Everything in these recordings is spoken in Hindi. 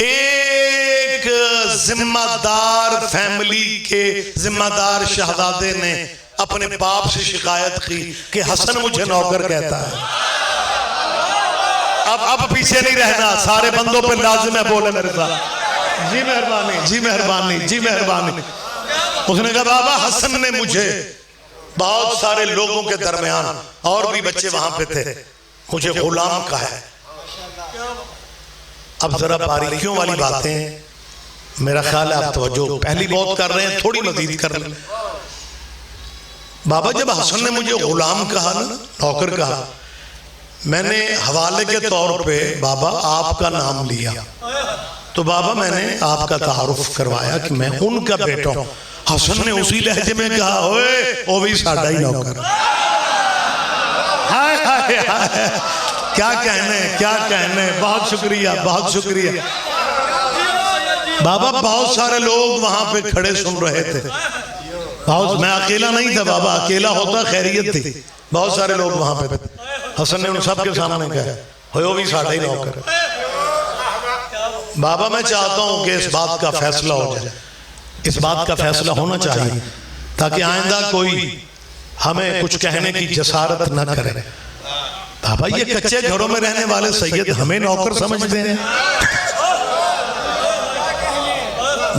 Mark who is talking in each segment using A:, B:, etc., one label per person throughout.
A: एक जिम्मेदार फैमिली के जिम्मेदार शहजादे ने अपने बाप से शिकायत की कि हसन मुझे नौकर कहता है। अब पीछे नहीं रहना, सारे बंदों पे लाजिम है बोले मेरे साथ, जी मेहरबानी, जी मेहरबानी, जी मेहरबानी। उसने कहा बाबा हसन ने मुझे बहुत सारे लोगों के दरमियान, और भी बच्चे वहां पे थे, मुझे गुलाम कहा है। अब जरा बारीकियों वाली बातें मेरा ख्याल है आप तवज्जो पहली बहुत कर रहे हैं, थोड़ी मजीद कर लें। बाबा जब हसन ने मुझे गुलाम कहा ना, नौकर कहा, मैंने हवाले के तौर पे बाबा आपका नाम लिया, तो बाबा मैंने आपका तारुफ करवाया कि मैं उनका बेटा हूं। हसन ने उसी लहजे में कहा, ओए वो भी साडा ही नौकर। हाय हाय हाय, क्या कहने, क्या कहने, बहुत शुक्रिया, बहुत शुक्रिया। बाबा बहुत सारे लोग वहां पे खड़े सुन रहे थे, बहुत, मैं अकेला नहीं था बाबा, अकेला होता खैरियत थी, बहुत सारे लोग वहां पे थे। हसन ने उन सब के सामने कहा, हो भी साडा ही नौकर। बाबा मैं चाहता हूं कि इस बात का फैसला हो जाए, इस बात का फैसला होना चाहिए ताकि आइंदा कोई हमें कुछ कहने की जसारत न करे। बाबा ये कच्चे घरों में रहने वाले सैयद हमें नौकर समझते हैं,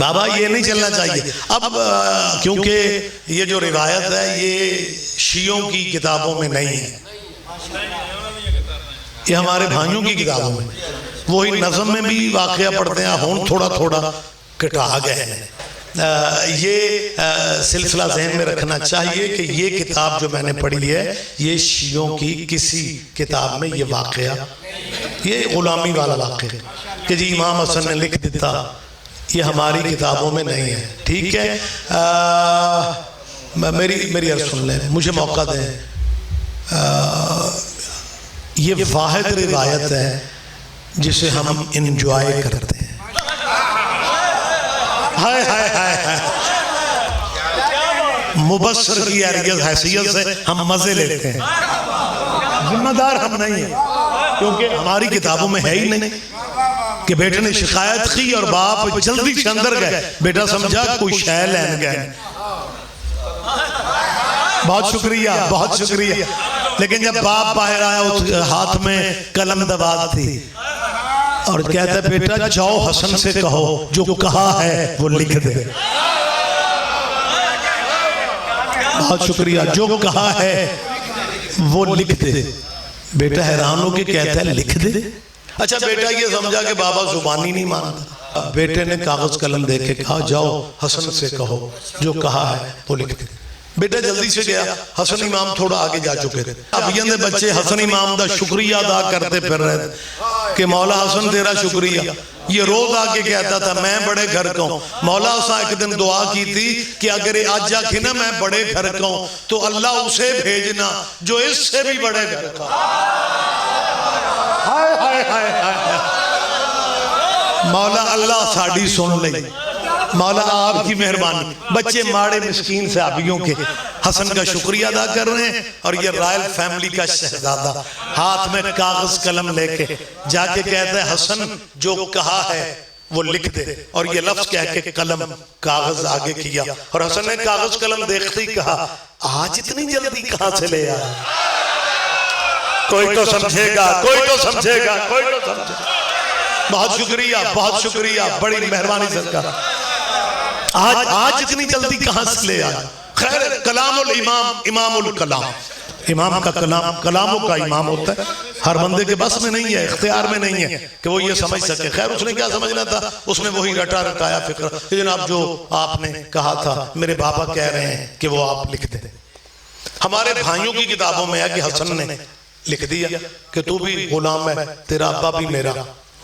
A: बाबा ये नहीं चलना चाहिए। अब क्योंकि ये जो रिवायत है ये शियों की किताबों में नहीं है, ये हमारे भाइयों की किताबों में, वही नज़म में भी वाक़या पढ़ते हैं, हम थोड़ा थोड़ा कटा गए हैं। ये सिलसिला ज़हन में रखना चाहिए कि ये किताब जो मैंने पढ़ी है ये शियों की किसी किताब में ये वाक़या, ये गुलामी वाला वाक़या कि जी इमाम हसन ने लिख दिया, ये हमारी किताबों में नहीं है। ठीक है, मेरी अर्ज़ सुन लें, मुझे मौका दें। ये वाहिद रिवायत है जिसे हम इंजॉय करते हैं। हाय हाय हाय हाय, मुबस्सिर की हैसियत से हम मजे लेते हैं, जिम्मेदार हम नहीं है, क्योंकि हमारी किताबों में है ही नहीं कि बेटे ने शिकायत की और बाप जल्दी से अंदर गए, बेटा समझा कोई शय लैन गए। बहुत शुक्रिया, बहुत शुक्रिया। लेकिन जब बाप बाहर आया, उस हाथ में कलम दबाद थी और कहता है बेटा जाओ हसन से कहो जो कहा है वो लिख दे। बहुत शुक्रिया, जो कहा है वो लिख दे। बेटा हैरान होके कहता है लिख दे। अच्छा बेटा ये समझा कि बाबा जुबानी नहीं मानता, बेटे ने कागज कलम दे के कहा जाओ हसन से कहो जो कहा है वो लिख दे। बेटा जल्दी से गया, हसन इमाम थोड़ा आगे जा चुके थे। अब ये बच्चे हसन इमाम का शुक्रिया अदा करते फिर रहे थे कि मौला हसन तेरा शुक्रिया। ये रोज आके कहता था मैं बड़े घर का हूँ। मौला हसन एक दिन दुआ की थी कि अगर आज आके ना मैं बड़े घर का हूँ तो अल्लाह उसे भेजना जो इससे भी बड़े घर का। हाय हाय हाय हाय, मौला अल्लाह साड़ी सुन ले, मौला आपकी मेहरबानी। बच्चे माड़े मिस्कीन सहाबियों के हसन का शुक्रिया अदा कर रहे हैं और ये रॉयल फैमिली का शहजादा हाथ में कागज कलम लेके जाके कहता है हसन जो कहा है वो लिख दे। और ये लफ्ज कह के कलम कागज आगे किया और हसन ने कागज कलम देखते ही कहा आज इतनी जल्दी कहां से ले आया, कोई तो समझेगा, कोई तो समझेगा, कोई तो समझेगा। बहुत शुक्रिया, बहुत शुक्रिया, बड़ी मेहरबानी सरकार। आज इतनी जल्दी कहां से ले आया। खैर कलामुल इमाम इमामुल कलाम, इमाम का कलाम कलामों का इमाम होता है। हर बंदे के बस में नहीं है, इख्तियार में नहीं है कि वो ये समझ सके। खैर उसने क्या समझना था, उसने वही रटा रटाया फिक्र। जनाब जो आपने कहा था मेरे बाबा कह रहे हैं कि वो आप लिख दे। हमारे भाइयों की किताबों में है कि हसन ने लिख दिया कि तू भी गुलाम है, तेरा अब्बा भी मेरा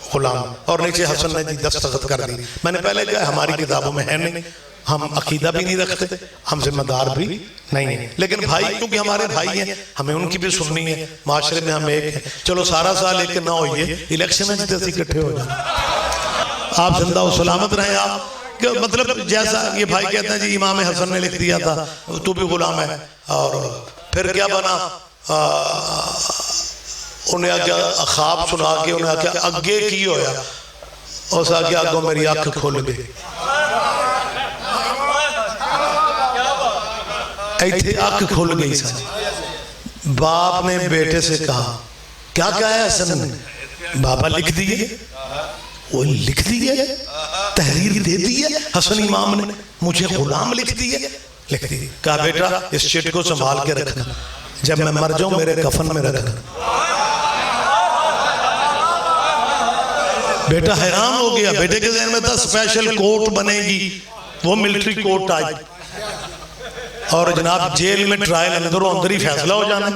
A: गुलाम, और नीचे हसन ने जी दस्तखत कर दी। मैंने पहले कहा हमारी किताबों में है नहीं, हम अकीदा भी नहीं रखते, हम जिम्मेदार भी नहीं है। लेकिन भाई क्योंकि हमारे भाई हैं हमें उनकी भी सुननी है, माशरे में हम एक है। चलो सारा साल एक ना होइए, इलेक्शन में जितने इकट्ठे हो जाए। आप जिंदा और सलामत रहे। आप मतलब जैसा ये भाई कहते हैं जी इमाम हसन ने लिख दिया था तू भी गुलाम है, और फिर क्या बना, उन्हें आख्या ख्वाब सुना के उन्हें आख्या अगे की होया, उस आगे आगो मेरी अख खुल गई, इतने अख खुल गई सन। बाप ने बेटे से कहा, क्या कहा है हसन ने? बाबा लिख दिए, वो लिख दिए, तहरीर दे दी है हसन इमाम ने, मुझे गुलाम लिख दिए, लिख दी। कहा बेटा इस चिट को संभाल के रखना, जब मैं मर जाऊं मेरे कफन में रखना। बेटा हैरान हो गया, बेटे के जहन में था स्पेशल कोर्ट बनेगी, वो मिलिट्री कोर्ट आई और जनाब जेल में ट्रायल अंदरों अंदर ही फैसला हो जाना।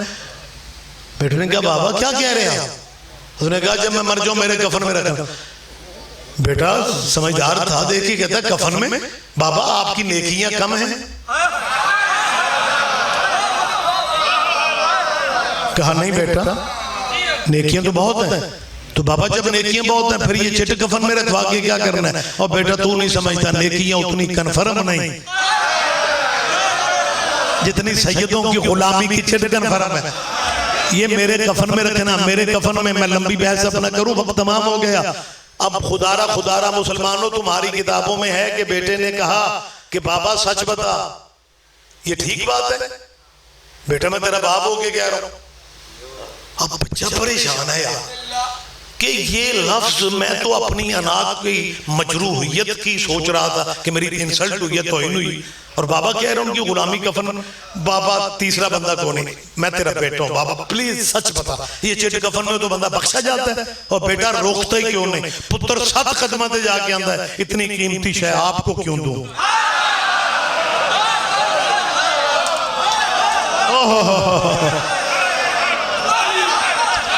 A: बेटे ने कहा बाबा क्या कह रहे हैं आप? उसने कहा जब मैं मर जाऊं मेरे कफन में रखना। बेटा समझदार था, देख के कहता कफन में? बाबा आपकी नेकियां कम हैं? कहा नहीं बेटा नेकियां तो बहुत हैं। तो बाबा जब नेकियां बहुत हैं फिर ये चिट कफन में रखवा के क्या करना है? और बेटा तू नहीं समझता, नेकियां उतनी कन्फर्म नहीं जितनी सैयदों की गुलामी की चिट कन्फर्म है। ये मेरे कफन में रखना, मेरे कफन में। मैं लंबी बहस अपना करूं, वक्त तमाम हो गया। अब खुदारा मुसलमानों तुम्हारी किताबों में है कि बेटे ने कहा कि बाबा सच बता, ये ठीक बात है? बेटा मैं तेरा बाप होके कह रहा हूं। अब बच्चा परेशान है यार कि ये लफ्ज, मैं तो अपनी अनाक की मजरूहियत की सोच रहा था कि मेरी इंसल्ट हुई है, तौहीन हुई, और बाबा कह रहा हूं उनकी गुलामी कफन। बाबा तीसरा बंदा कौन है? मैं तेरा बेटा हूं, बाबा प्लीज सच बता, ये चिट कफन में तो बंदा बख्शा जाता है? और बेटा रोकता ही क्यों नहीं? पुत्र 7 कदम से जाके आंदा है, इतनी कीमती शय आपको क्यों दूं?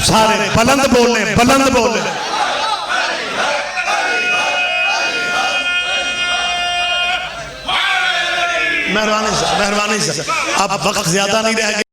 A: सारे बुलंद बोले, बुलंद बोले। मेहरबानी से, अब वक्त ज्यादा नहीं रह गया।